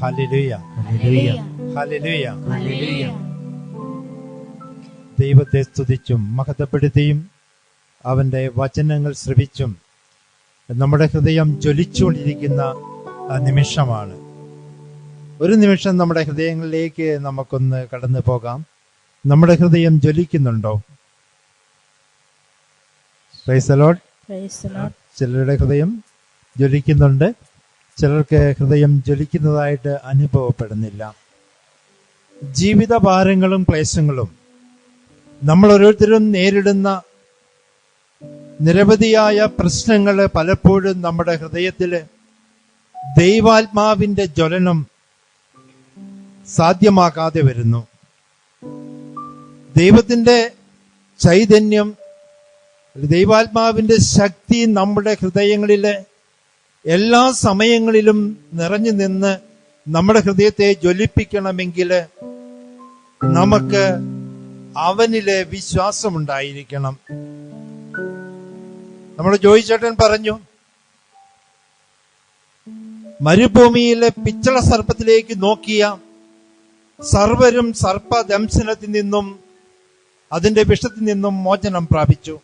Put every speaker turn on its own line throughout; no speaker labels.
Hallelujah, hallelujah. ദൈവത്തെ സ്തുതിച്ചും മഹത്വപ്പെടുത്തിയും അവന്റെ വചനങ്ങൾ ശ്രവിച്ചും നമ്മുടെ ഹൃദയം ജ്വലിച്ചുകൊണ്ടിരിക്കുന്ന നിമിഷമാണ്. ഒരു നിമിഷം നമ്മുടെ ഹൃദയങ്ങളിലേക്ക് നമുക്കൊന്ന് കടന്നു പോകാം. നമ്മുടെ ഹൃദയം ജ്വലിക്കുന്നുണ്ടോ? Price the Lord. ചിലരുടെ ഹൃദയം ജ്വലിക്കുന്നുണ്ട്, ചിലർക്ക് ഹൃദയം ജ്വലിക്കുന്നതായിട്ട് അനുഭവപ്പെടുന്നില്ല. ജീവിത ഭാരങ്ങളും ക്ലേശങ്ങളും നമ്മൾ ഓരോരുത്തരും നേരിടുന്ന നിരവധിയായ പ്രശ്നങ്ങൾ പലപ്പോഴും നമ്മുടെ ഹൃദയത്തില് ദൈവാത്മാവിന്റെ ജ്വലനം സാധ്യമാക്കാതെ വരുന്നു. ദൈവത്തിന്റെ ചൈതന്യം, ദൈവാത്മാവിന്റെ ശക്തി നമ്മുടെ ഹൃദയങ്ങളില് എല്ലാ സമയങ്ങളിലും നിറഞ്ഞു നിന്ന് നമ്മുടെ ഹൃദയത്തെ ജ്വലിപ്പിക്കണമെങ്കിൽ നമുക്ക് അവനിലെ വിശ്വാസമുണ്ടായിരിക്കണം. നമ്മുടെ ജോയി ചേട്ടൻ പറഞ്ഞു, മരുഭൂമിയിലെ പിച്ചള സർപ്പത്തിലേക്ക് നോക്കിയ സർവരും സർപ്പദംശനത്തിൽ നിന്നും അതിന്റെ വിഷത്തിൽ നിന്നും മോചനം പ്രാപിച്ചു.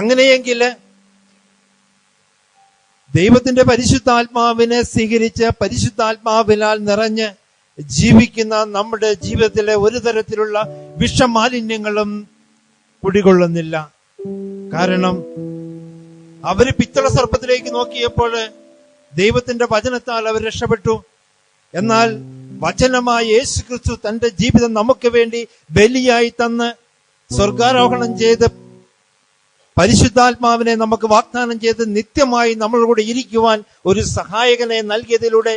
അങ്ങനെയെങ്കിൽ ദൈവത്തിന്റെ പരിശുദ്ധാത്മാവിനെ സ്വീകരിച്ച് പരിശുദ്ധാത്മാവിനാൽ നിറഞ്ഞ് ജീവിക്കുന്ന നമ്മുടെ ജീവിതത്തിലെ ഒരു തരത്തിലുള്ള വിഷമാലിന്യങ്ങളും കുടികൊള്ളുന്നില്ല. കാരണം അവര് പിത്തള സർപ്പത്തിലേക്ക് നോക്കിയപ്പോൾ ദൈവത്തിന്റെ വചനത്താൽ അവർ രക്ഷപ്പെട്ടു. എന്നാൽ വചനമായ യേശു ക്രിസ്തു തന്റെ ജീവിതം നമുക്ക് വേണ്ടി ബലിയായി തന്ന് സ്വർഗാരോഹണം ചെയ്ത് പരിശുദ്ധാത്മാവിനെ നമുക്ക് വാഗ്ദാനം ചെയ്ത് നിത്യമായി നമ്മളോട് ഇരിക്കുവാൻ ഒരു സഹായകനെ നൽകിയതിലൂടെ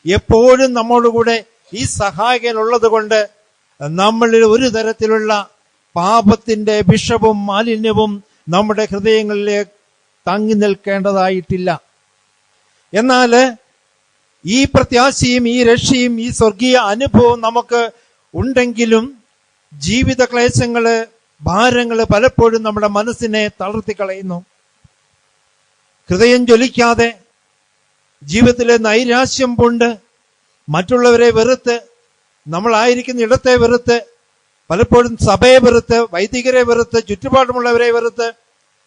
എപ്പോഴും നമ്മളോടുകൂടെ ഈ സഹായകൻ ഉള്ളത് കൊണ്ട് നമ്മളിൽ ഒരു തരത്തിലുള്ള പാപത്തിന്റെ വിഷവും മാലിന്യവും നമ്മുടെ ഹൃദയങ്ങളിലേക്ക് തങ്ങി നിൽക്കേണ്ടതായിട്ടില്ല. എന്നാൽ ഈ പ്രത്യാശയും ഈ രക്ഷയും ഈ സ്വർഗീയ അനുഭവം നമുക്ക് ഉണ്ടെങ്കിലും ജീവിത ക്ലേശങ്ങള്, ഭാരങ്ങള് പലപ്പോഴും നമ്മുടെ മനസ്സിനെ തളർത്തിക്കളയുന്നു. ഹൃദയം ജ്വലിക്കാതെ ജീവിതത്തിലെ നൈരാശ്യം കൊണ്ട് മറ്റുള്ളവരെ വെറുത്ത്, നമ്മളായിരിക്കുന്ന ഇടത്തെ വെറുത്ത്, പലപ്പോഴും സഭയെ വെറുത്ത്, വൈദികരെ വെറുത്ത്, ചുറ്റുപാടുമുള്ളവരെ വെറുത്ത്,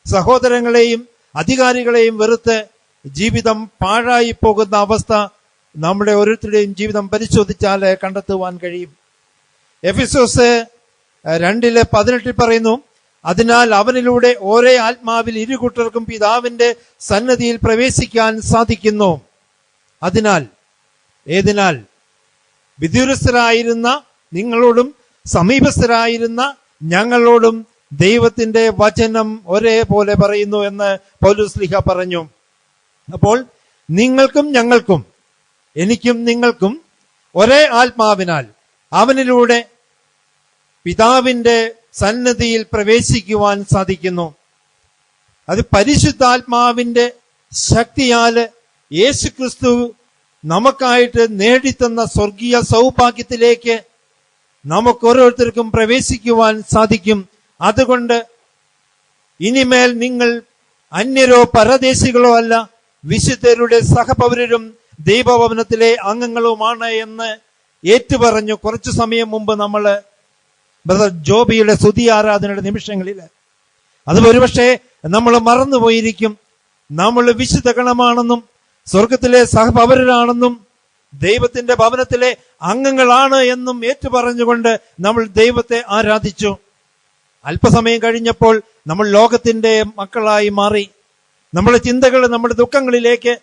സഹോദരങ്ങളെയും അധികാരികളെയും വെറുത്ത് ജീവിതം പാഴായി പോകുന്ന അവസ്ഥ നമ്മുടെ ഓരോരുത്തരുടെയും ജീവിതം പരിശോധിച്ചാൽ കണ്ടെത്തുവാൻ കഴിയും. എഫെസോസ് 2:18 പറയുന്നു, അതിനാൽ അവനിലൂടെ ഒരേ ആത്മാവിൽ ഇരുകൂട്ടർക്കും പിതാവിന്റെ സന്നദ്ധിയിൽ പ്രവേശിക്കാൻ സാധിക്കുന്നു. അതിനാൽ ഏതിനാൽ വിദൂരസ്ഥരായിരുന്ന നിങ്ങളോടും സമീപസ്ഥരായിരുന്ന ഞങ്ങളോടും ദൈവത്തിന്റെ വചനം ഒരേപോലെ പറയുന്നു എന്ന് പൗലോസ് പറഞ്ഞു. അപ്പോൾ നിങ്ങൾക്കും ഞങ്ങൾക്കും, എനിക്കും നിങ്ങൾക്കും ഒരേ ആത്മാവിനാൽ അവനിലൂടെ പിതാവിന്റെ സന്നദ്ധിയിൽ പ്രവേശിക്കുവാൻ സാധിക്കുന്നു. അത് പരിശുദ്ധാത്മാവിന്റെ ശക്തിയാല് യേശുക്രിസ്തു നമുക്കായിട്ട് നേടിത്തന്ന സ്വർഗീയ സൗഭാഗ്യത്തിലേക്ക് നമുക്ക് ഓരോരുത്തർക്കും പ്രവേശിക്കുവാൻ സാധിക്കും. അതുകൊണ്ട് ഇനിമേൽ നിങ്ങൾ അന്യരോ പരദേശികളോ അല്ല, വിശുദ്ധരുടെ സഹപൗരരും ദൈവഭവനത്തിലെ അംഗങ്ങളുമാണ് എന്ന് ഏറ്റുപറഞ്ഞു. കുറച്ചു സമയം മുമ്പ് നമ്മള് ബ്രദർ ജോബിയുടെ സ്തുതി ആരാധനയുടെ നിമിഷങ്ങളിൽ അത് ഒരുപക്ഷെ നമ്മൾ മറന്നുപോയിരിക്കും. നമ്മൾ വിശുദ്ധ ഗണമാണെന്നും സ്വർഗത്തിലെ സഹപൗരരാണെന്നും ദൈവത്തിന്റെ ഭവനത്തിലെ അംഗങ്ങളാണ് എന്നും ഏറ്റുപറഞ്ഞുകൊണ്ട് നമ്മൾ ദൈവത്തെ ആരാധിച്ചു. അല്പസമയം കഴിഞ്ഞപ്പോൾ നമ്മൾ ലോകത്തിന്റെ മക്കളായി മാറി. നമ്മുടെ ചിന്തകൾ നമ്മുടെ ദുഃഖങ്ങളിലേക്ക്,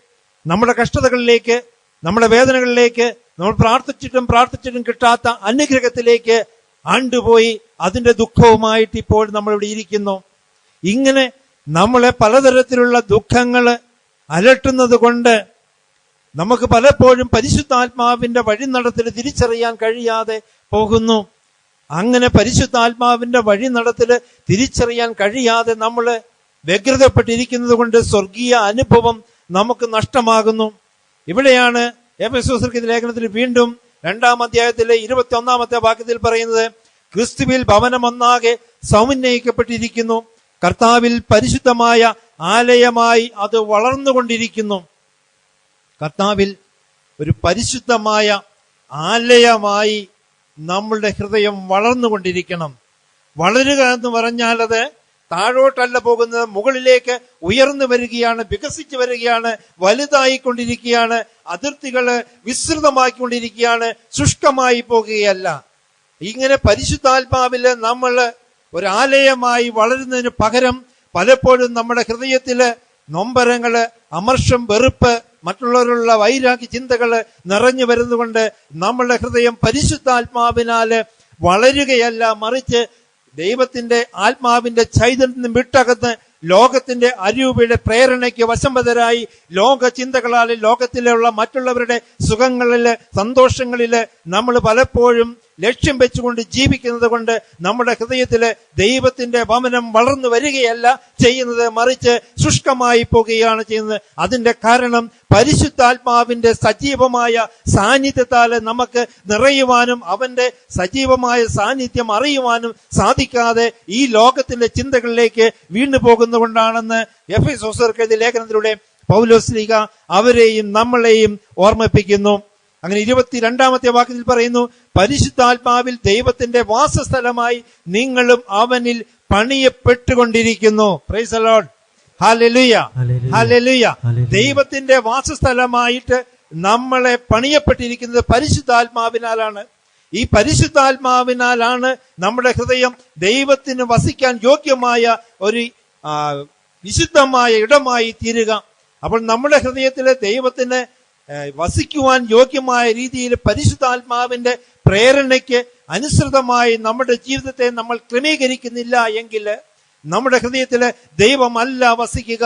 നമ്മുടെ കഷ്ടതകളിലേക്ക്, നമ്മുടെ വേദനകളിലേക്ക്, നമ്മൾ പ്രാർത്ഥിച്ചിട്ടും കിട്ടാത്ത അനുഗ്രഹത്തിലേക്ക് ആണ്ടുപോയി അതിന്റെ ദുഃഖവുമായിട്ട് ഇപ്പോൾ നമ്മളിവിടെ ഇരിക്കുന്നു. ഇങ്ങനെ നമ്മളെ പലതരത്തിലുള്ള ദുഃഖങ്ങള് അലട്ടുന്നത് കൊണ്ട് നമുക്ക് പലപ്പോഴും പരിശുദ്ധാത്മാവിന്റെ വഴിനടത്തിൽ തിരിച്ചറിയാൻ കഴിയാതെ പോകുന്നു. അങ്ങനെ പരിശുദ്ധാത്മാവിന്റെ വഴിനടത്തില് തിരിച്ചറിയാൻ കഴിയാതെ നമ്മൾ വ്യഗ്രതപ്പെട്ടിരിക്കുന്നത് കൊണ്ട് സ്വർഗീയ അനുഭവം നമുക്ക് നഷ്ടമാകുന്നു. ഇവിടെയാണ് എഫെസോസ്യർക്ക് ലേഖനത്തിൽ വീണ്ടും 2-ാം അധ്യായത്തിലെ 21-ാമത്തെ വാക്യത്തിൽ പറയുന്നത്, ക്രിസ്തുവിൽ ഭവനമൊന്നാകെ സമന്വയിക്കപ്പെട്ടിരിക്കുന്നു, കർത്താവിൽ പരിശുദ്ധമായ ആലയമായി അത് വളർന്നുകൊണ്ടിരിക്കുന്നു. കർത്താവിൽ ഒരു പരിശുദ്ധമായ ആലയമായി നമ്മളുടെ ഹൃദയം വളർന്നുകൊണ്ടിരിക്കണം. വളരുക എന്ന് പറഞ്ഞാൽ അത് താഴോട്ടല്ല പോകുന്നത്, മുകളിലേക്ക് ഉയർന്നു വരികയാണ്, വികസിച്ചു വരികയാണ്, വലുതായിക്കൊണ്ടിരിക്കുകയാണ്, അതിർത്തികള് വിസ്തൃതമാക്കിക്കൊണ്ടിരിക്കുകയാണ്, ശുഷ്കമായി പോകുകയല്ല. ഇങ്ങനെ പരിശുദ്ധാത്മാവില് നമ്മൾ ഒരാലയമായി വളരുന്നതിന് പകരം പലപ്പോഴും നമ്മുടെ ഹൃദയത്തില് നൊമ്പരങ്ങള്, അമർഷം, വെറുപ്പ്, മറ്റുള്ളവരുള്ള വൈരാഗ്യ ചിന്തകള് നിറഞ്ഞു വരുന്നതുകൊണ്ട് നമ്മളുടെ ഹൃദയം പരിശുദ്ധാത്മാവിനാല് വളരുകയല്ല, മറിച്ച് ദൈവത്തിന്റെ ആത്മാവിന്റെ ചൈതന്യം വിട്ടകന്ന് ലോകത്തിന്റെ അരൂപിയുടെ പ്രേരണയ്ക്ക് വശംവദരായി ലോക ചിന്തകളാല്, ലോകത്തിലുള്ള മറ്റുള്ളവരുടെ സുഖങ്ങളില്, സന്തോഷങ്ങളില് നമ്മൾ പലപ്പോഴും ലക്ഷ്യം വെച്ചുകൊണ്ട് ജീവിക്കുന്നത് കൊണ്ട് നമ്മുടെ ഹൃദയത്തില് ദൈവത്തിന്റെ വമനം വളർന്നു വരികയല്ല ചെയ്യുന്നത്, മറിച്ച് ശുഷ്കമായി പോകുകയാണ് ചെയ്യുന്നത്. അതിന്റെ കാരണം പരിശുദ്ധാത്മാവിന്റെ സജീവമായ സാന്നിധ്യത്താല് നമുക്ക് നിറയുവാനും അവന്റെ സജീവമായ സാന്നിധ്യം അറിയുവാനും സാധിക്കാതെ ഈ ലോകത്തിന്റെ ചിന്തകളിലേക്ക് വീണു പോകുന്നതുകൊണ്ടാണെന്ന് എഫെസോസ്യർക്ക് എഴുതിയ ലേഖനത്തിലൂടെ പൗലോസ് ശ്ലീഹ അവരെയും നമ്മളെയും ഓർമ്മിപ്പിക്കുന്നു. അങ്ങനെ 22-ാമത്തെ വാക്യത്തിൽ പറയുന്നു, പരിശുദ്ധാത്മാവിൽ ദൈവത്തിന്റെ വാസസ്ഥലമായി നിങ്ങളും അവനിൽ പണിയപ്പെട്ടുകൊണ്ടിരിക്കുന്നു. Praise the lord. ഹല്ലേലൂയ, ഹല്ലേലൂയ. ദൈവത്തിന്റെ വാസസ്ഥലമായിട്ട് നമ്മളെ പണിയപ്പെട്ടിരിക്കുന്നത് പരിശുദ്ധാത്മാവിനാലാണ്. ഈ പരിശുദ്ധാത്മാവിനാലാണ് നമ്മുടെ ഹൃദയം ദൈവത്തിന് വസിക്കാൻ യോഗ്യമായ ഒരു വിശുദ്ധമായ ഇടമായി തീരുക. അപ്പോൾ നമ്മുടെ ഹൃദയത്തിലെ ദൈവത്തിന് വസിക്കുവാൻ യോഗ്യമായ രീതിയിൽ പരിശുദ്ധാത്മാവിന്റെ പ്രേരണയ്ക്ക് അനുസൃതമായി നമ്മുടെ ജീവിതത്തെ നമ്മൾ ക്രമീകരിക്കുന്നില്ല എങ്കിൽ നമ്മുടെ ഹൃദയത്തില് ദൈവമല്ല വസിക്കുക.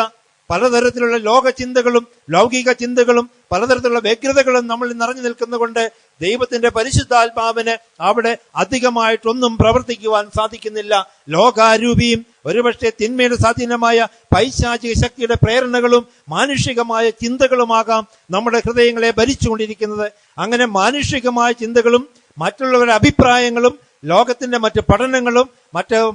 പലതരത്തിലുള്ള ലോക ചിന്തകളും ലൗകിക ചിന്തകളും പലതരത്തിലുള്ള വ്യഗ്രതകളും നമ്മൾ നിറഞ്ഞു നിൽക്കുന്നതുകൊണ്ട് ദൈവത്തിന്റെ പരിശുദ്ധാത്മാവിന് അവിടെ അധികമായിട്ടൊന്നും പ്രവർത്തിക്കുവാൻ സാധിക്കുന്നില്ല. ലോകാരൂപിയും ഒരുപക്ഷെ തിന്മയുടെ സ്വാധീനമായ പൈശാചിക ശക്തിയുടെ പ്രേരണകളും മാനുഷികമായ ചിന്തകളുമാകാം നമ്മുടെ ഹൃദയങ്ങളെ ഭരിച്ചുകൊണ്ടിരിക്കുന്നത്. അങ്ങനെ മാനുഷികമായ ചിന്തകളും മറ്റുള്ളവരുടെ അഭിപ്രായങ്ങളും ലോകത്തിന്റെ മറ്റ് പഠനങ്ങളും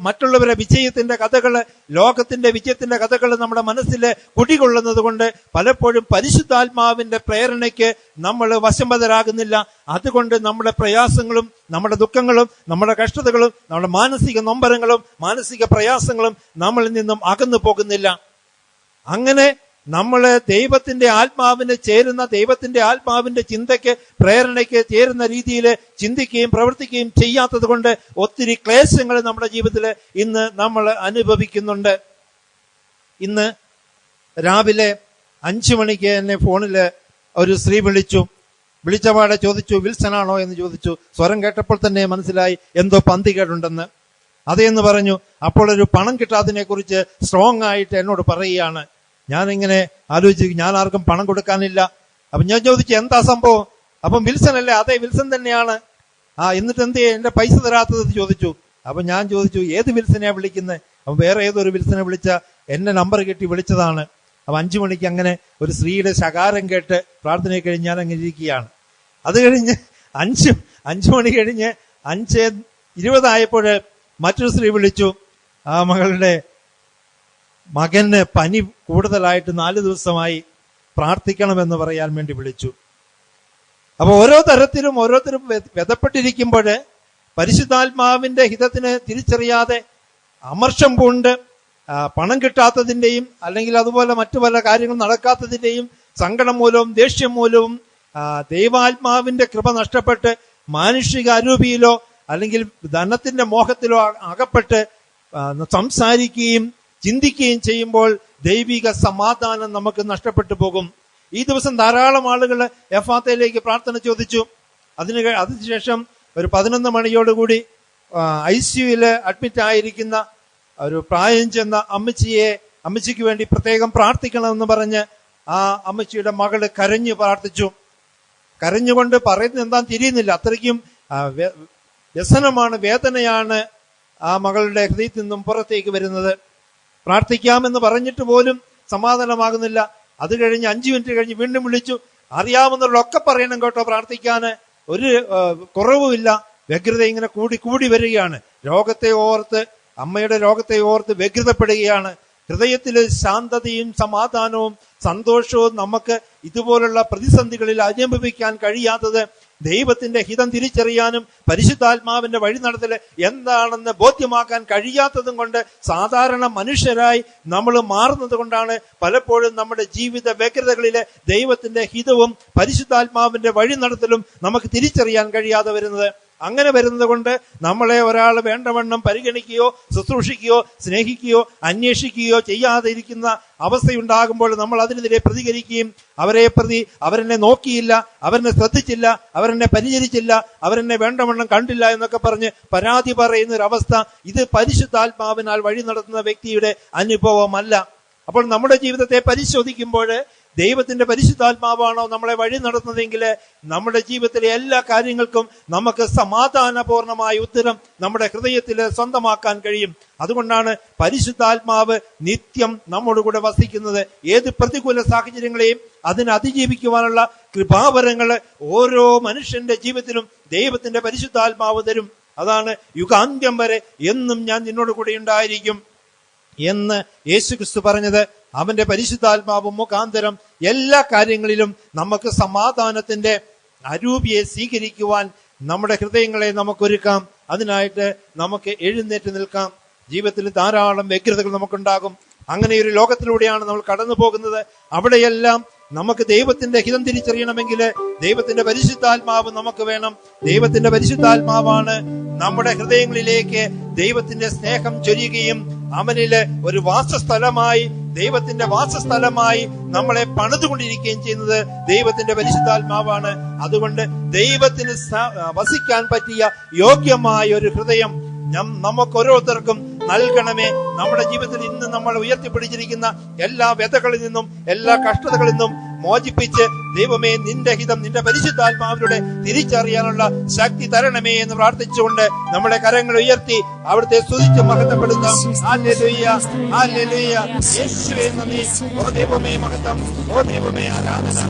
മറ്റുള്ളവരുടെ വിജയത്തിന്റെ കഥകള്, ലോകത്തിന്റെ വിജയത്തിന്റെ കഥകൾ നമ്മുടെ മനസ്സിൽ കുടികൊള്ളുന്നത് കൊണ്ട് പലപ്പോഴും പരിശുദ്ധാത്മാവിന്റെ പ്രേരണയ്ക്ക് നമ്മൾ വശംവദരാകുന്നില്ല. അതുകൊണ്ട് നമ്മുടെ പ്രയാസങ്ങളും നമ്മുടെ ദുഃഖങ്ങളും നമ്മുടെ കഷ്ടതകളും നമ്മുടെ മാനസിക നൊമ്പരങ്ങളും മാനസിക പ്രയാസങ്ങളും നമ്മളിൽ നിന്നും അകന്നു പോകുന്നില്ല. അങ്ങനെ നമ്മള് ദൈവത്തിന്റെ ആത്മാവിന് ചേരുന്ന, ദൈവത്തിന്റെ ആത്മാവിന്റെ ചിന്തയ്ക്ക് പ്രേരണയ്ക്ക് ചേരുന്ന രീതിയിൽ ചിന്തിക്കുകയും പ്രവർത്തിക്കുകയും ചെയ്യാത്തത് കൊണ്ട് ഒത്തിരി ക്ലേശങ്ങൾ നമ്മുടെ ജീവിതത്തിൽ ഇന്ന് നമ്മൾ അനുഭവിക്കുന്നുണ്ട്. ഇന്ന് രാവിലെ 5 മണിക്ക് എന്നെ ഫോണില് ഒരു സ്ത്രീ വിളിച്ചപാടെ ചോദിച്ചു, വിൽസനാണോ എന്ന് ചോദിച്ചു. സ്വരം കേട്ടപ്പോൾ തന്നെ മനസ്സിലായി എന്തോ പന്തികേടുണ്ടെന്ന്. അതേന്ന് പറഞ്ഞു. അപ്പോൾ ഒരു പണം കിട്ടാത്തതിനെ കുറിച്ച് സ്ട്രോങ് ആയിട്ട് എന്നോട് പറയുകയാണ്. ഞാനിങ്ങനെ ആലോചിച്ചു, ഞാൻ ആർക്കും പണം കൊടുക്കാനില്ല. അപ്പൊ ഞാൻ ചോദിച്ചു, എന്താ സംഭവം? അപ്പം വിൽസൺ അല്ലേ? അതെ, വിൽസൺ തന്നെയാണ്. എന്നിട്ട് എന്ത് എന്റെ പൈസ തരാത്തത് ചോദിച്ചു. അപ്പൊ ഞാൻ ചോദിച്ചു, ഏത് വിൽസനെയാ വിളിക്കുന്നത്? അപ്പൊ വേറെ ഏതൊരു വിൽസനെ വിളിച്ച എന്നെ നമ്പർ കിട്ടി വിളിച്ചതാണ്. അപ്പൊ 5 മണിക്ക് അങ്ങനെ ഒരു സ്ത്രീയുടെ ശകാരം കേട്ട് പ്രാർത്ഥന കഴിഞ്ഞ് ഞാൻ അങ്ങനെ ഇരിക്കുകയാണ്. അത് കഴിഞ്ഞ് 5 മണി കഴിഞ്ഞ് 5:20 മറ്റൊരു സ്ത്രീ വിളിച്ചു. ആ മകളുടെ മകന് പനി കൂടുതലായിട്ട് 4 ദിവസമായി, പ്രാർത്ഥിക്കണമെന്ന് പറയാൻ വേണ്ടി വിളിച്ചു. അപ്പൊ ഓരോ തരത്തിലും ഓരോരുത്തരും വ്യതപ്പെട്ടിരിക്കുമ്പോൾ പരിശുദ്ധാത്മാവിന്റെ ഹിതത്തിന് തിരിച്ചറിയാതെ അമർഷം കൊണ്ട് പണം കിട്ടാത്തതിന്റെയും അല്ലെങ്കിൽ അതുപോലെ മറ്റു പല കാര്യങ്ങൾ നടക്കാത്തതിന്റെയും സങ്കടം മൂലവും ദേഷ്യം മൂലവും ദൈവാത്മാവിന്റെ കൃപ നഷ്ടപ്പെട്ട് മാനുഷിക അരൂപിയിലോ അല്ലെങ്കിൽ ധനത്തിന്റെ മോഹത്തിലോ അകപ്പെട്ട് സംസാരിക്കുകയും ചിന്തിക്കുകയും ചെയ്യുമ്പോൾ ദൈവിക സമാധാനം നമുക്ക് നഷ്ടപ്പെട്ടു പോകും. ഈ ദിവസം ധാരാളം ആളുകൾ എഫാത്തയിലേക്ക് പ്രാർത്ഥന ചോദിച്ചു. അതിനുശേഷം ഒരു 11 മണിയോടുകൂടി ICUവിൽ അഡ്മിറ്റ് ആയിരിക്കുന്ന ഒരു പ്രായം ചെന്ന അമ്മച്ചിക്ക് വേണ്ടി പ്രത്യേകം പ്രാർത്ഥിക്കണമെന്ന് പറഞ്ഞ് ആ അമ്മച്ചിയുടെ മകള് കരഞ്ഞു പ്രാർത്ഥിച്ചു. കരഞ്ഞുകൊണ്ട് പറയുന്നത് എന്താന്ന് തിരിയുന്നില്ല. അത്രയ്ക്കും വ്യസനമാണ്, വേദനയാണ് ആ മകളുടെ ഹൃദയത്തിൽ നിന്നും പുറത്തേക്ക് വരുന്നത്. പ്രാർത്ഥിക്കാമെന്ന് പറഞ്ഞിട്ട് പോലും സമാധാനമാകുന്നില്ല. അത് കഴിഞ്ഞ് 5 മിനിറ്റ് കഴിഞ്ഞ് വീണ്ടും വിളിച്ചു. അറിയാവുന്നവരൊക്കെ പറയണം കേട്ടോ, പ്രാർത്ഥിക്കാന് ഒരു കുറവുമില്ല. വ്യഗ്രത ഇങ്ങനെ കൂടി വരികയാണ്. രോഗത്തെ ഓർത്ത്, അമ്മയുടെ രോഗത്തെ ഓർത്ത് വ്യഗ്രതപ്പെടുകയാണ്. ഹൃദയത്തിൽ ശാന്തതയും സമാധാനവും സന്തോഷവും നമുക്ക് ഇതുപോലുള്ള പ്രതിസന്ധികളിൽ അനുഭവിക്കാൻ കഴിയാത്തത് ദൈവത്തിന്റെ ഹിതം തിരിച്ചറിയാനും പരിശുദ്ധാത്മാവിന്റെ വഴി നടത്തൽ എന്താണെന്ന് ബോധ്യമാക്കാൻ കഴിയാത്തതും കൊണ്ട് സാധാരണ മനുഷ്യരായി നമ്മൾ മാറുന്നത് കൊണ്ടാണ് പലപ്പോഴും നമ്മുടെ ജീവിത വ്യഗ്രതകളിലെ ദൈവത്തിന്റെ ഹിതവും പരിശുദ്ധാത്മാവിന്റെ വഴി നടത്തലും നമുക്ക് തിരിച്ചറിയാൻ കഴിയാതെ വരുന്നത്. അങ്ങനെ വരുന്നത് കൊണ്ട് നമ്മളെ ഒരാൾ വേണ്ടവണ്ണം പരിഗണിക്കുകയോ ശുശ്രൂഷിക്കുകയോ സ്നേഹിക്കുകയോ അന്വേഷിക്കുകയോ ചെയ്യാതെ ഇരിക്കുന്ന അവസ്ഥയുണ്ടാകുമ്പോൾ നമ്മൾ അതിനെതിരെ പ്രതികരിക്കുകയും അവരെ പ്രതി അവരെന്നെ നോക്കിയില്ല, അവരെന്നെ ശ്രദ്ധിച്ചില്ല, അവരെന്നെ പരിചരിച്ചില്ല, അവരെന്നെ വേണ്ടവണ്ണം കണ്ടില്ല എന്നൊക്കെ പറഞ്ഞ് പരാതി പറയുന്ന ഒരു അവസ്ഥ ഇത് പരിശുദ്ധാത്മാവിനാൽ വഴി നടത്തുന്ന വ്യക്തിയുടെ അനുഭവമല്ല. അപ്പോൾ നമ്മുടെ ജീവിതത്തെ പരിശോധിക്കുമ്പോൾ ദൈവത്തിന്റെ പരിശുദ്ധാത്മാവാണോ നമ്മളെ വഴി നടത്തുന്നതെങ്കിൽ നമ്മുടെ ജീവിതത്തിലെ എല്ലാ കാര്യങ്ങൾക്കും നമുക്ക് സമാധാനപൂർണമായ ഉത്തരം നമ്മുടെ ഹൃദയത്തിൽ സ്വന്തമാക്കാൻ കഴിയും. അതുകൊണ്ടാണ് പരിശുദ്ധാത്മാവ് നിത്യം നമ്മോടുകൂടെ വസിക്കുന്നത്. ഏത് പ്രതികൂല സാഹചര്യങ്ങളെയും അതിനെ അതിജീവിക്കുവാനുള്ള കൃപാവരങ്ങൾ ഓരോ മനുഷ്യന്റെ ജീവിതത്തിലും ദൈവത്തിന്റെ പരിശുദ്ധാത്മാവ് തരും. അതാണ് യുഗാന്ത്യം വരെ എന്നും ഞാൻ നിന്നോട് കൂടെ ഉണ്ടായിരിക്കും എന്ന് യേശുക്രിസ്തു പറഞ്ഞത്. അവന്റെ പരിശുദ്ധാത്മാവ് മുഖാന്തരം എല്ലാ കാര്യങ്ങളിലും നമുക്ക് സമാധാനത്തിന്റെ അരൂപിയെ സ്വീകരിക്കുവാൻ നമ്മുടെ ഹൃദയങ്ങളെ നമുക്കൊരുക്കാം. അതിനായിട്ട് നമുക്ക് എഴുന്നേറ്റ് നിൽക്കാം. ജീവിതത്തിൽ ധാരാളം വ്യഗ്രതകൾ നമുക്കുണ്ടാകും. അങ്ങനെ ഒരു ലോകത്തിലൂടെയാണ് നമ്മൾ കടന്നു പോകുന്നത്. അവിടെയെല്ലാം നമുക്ക് ദൈവത്തിന്റെ ഹിതം തിരിച്ചറിയണമെങ്കിൽ ദൈവത്തിന്റെ പരിശുദ്ധാത്മാവ് നമുക്ക് വേണം. ദൈവത്തിന്റെ പരിശുദ്ധാത്മാവാണ് നമ്മുടെ ഹൃദയങ്ങളിലേക്ക് ദൈവത്തിന്റെ സ്നേഹം ചൊരിയുകയും അവനില് ഒരു വാസസ്ഥലമായി ദൈവത്തിന്റെ വാസസ്ഥലമായി നമ്മളെ പണിതുകൊണ്ടിരിക്കുകയും ചെയ്യുന്നത് ദൈവത്തിന്റെ പരിശുദ്ധാത്മാവാണ്. അതുകൊണ്ട് ദൈവത്തിന് വസിക്കാൻ പറ്റിയ യോഗ്യമായ ഒരു ഹൃദയം നമുക്ക് ഓരോരുത്തർക്കും നൽകണമേ. നമ്മുടെ ജീവിതത്തിൽ ഇന്ന് നമ്മൾ ഉയർത്തിപ്പിടിച്ചിരിക്കുന്ന എല്ലാ വ്യതകളിൽ നിന്നും എല്ലാ കഷ്ടതകളിൽ നിന്നും മോചിപ്പിച്ച് ദൈവമേ നിന്റെ ഹിതം നിന്റെ പരിശുദ്ധാത്മാവിലൂടെ തിരിച്ചറിയാനുള്ള ശക്തി തരണമേ എന്ന് പ്രാർത്ഥിച്ചുകൊണ്ട് നമ്മുടെ കരങ്ങൾ ഉയർത്തി അവിടുത്തെ സ്തുതിച്ച് മഹത്വപ്പെടുത്താം. Hallelujah, hallelujah. യേശുവേ നന്ദി. ഓ ദൈവമേ മഹത്വം, ഓ ദൈവമേ ആരാധന.